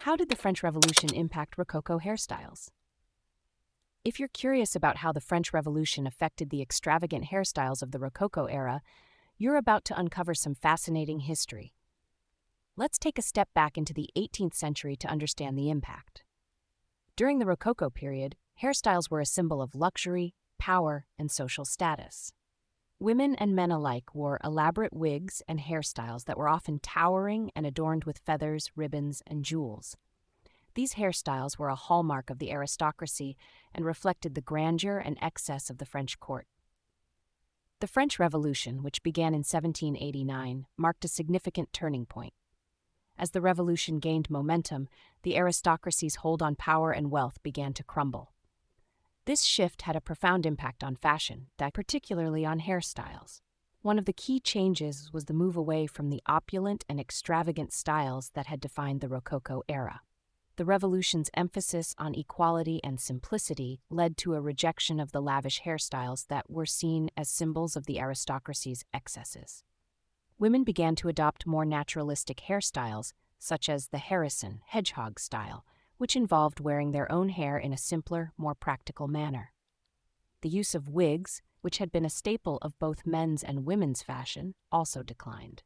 How did the French Revolution impact Rococo hairstyles? If you're curious about how the French Revolution affected the extravagant hairstyles of the Rococo era, you're about to uncover some fascinating history. Let's take a step back into the 18th century to understand the impact. During the Rococo period, hairstyles were a symbol of luxury, power, and social status. Women and men alike wore elaborate wigs and hairstyles that were often towering and adorned with feathers, ribbons, and jewels. These hairstyles were a hallmark of the aristocracy and reflected the grandeur and excess of the French court. The French Revolution, which began in 1789, marked a significant turning point. As the revolution gained momentum, the aristocracy's hold on power and wealth began to crumble. This shift had a profound impact on fashion, particularly on hairstyles. One of the key changes was the move away from the opulent and extravagant styles that had defined the Rococo era. The revolution's emphasis on equality and simplicity led to a rejection of the lavish hairstyles that were seen as symbols of the aristocracy's excesses. Women began to adopt more naturalistic hairstyles, such as the Harrison hedgehog style, which involved wearing their own hair in a simpler, more practical manner. The use of wigs, which had been a staple of both men's and women's fashion, also declined.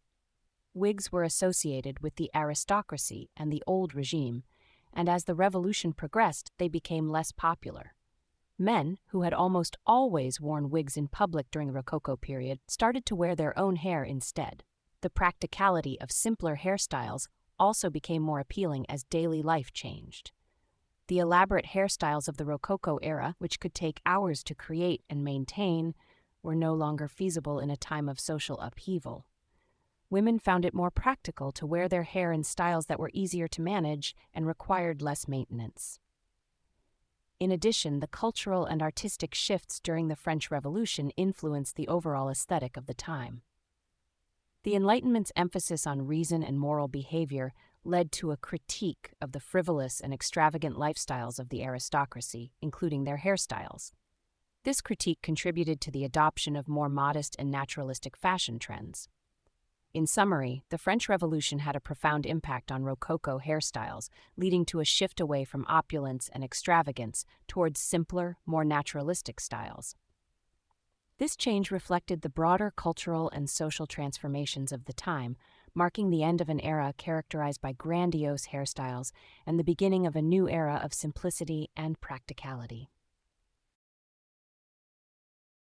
Wigs were associated with the aristocracy and the old regime, and as the revolution progressed, they became less popular. Men, who had almost always worn wigs in public during the Rococo period, started to wear their own hair instead. The practicality of simpler hairstyles also became more appealing as daily life changed. The elaborate hairstyles of the Rococo era, which could take hours to create and maintain, were no longer feasible in a time of social upheaval. Women found it more practical to wear their hair in styles that were easier to manage and required less maintenance. In addition, the cultural and artistic shifts during the French Revolution influenced the overall aesthetic of the time. The Enlightenment's emphasis on reason and moral behavior led to a critique of the frivolous and extravagant lifestyles of the aristocracy, including their hairstyles. This critique contributed to the adoption of more modest and naturalistic fashion trends. In summary, the French Revolution had a profound impact on Rococo hairstyles, leading to a shift away from opulence and extravagance towards simpler, more naturalistic styles. This change reflected the broader cultural and social transformations of the time, marking the end of an era characterized by grandiose hairstyles and the beginning of a new era of simplicity and practicality.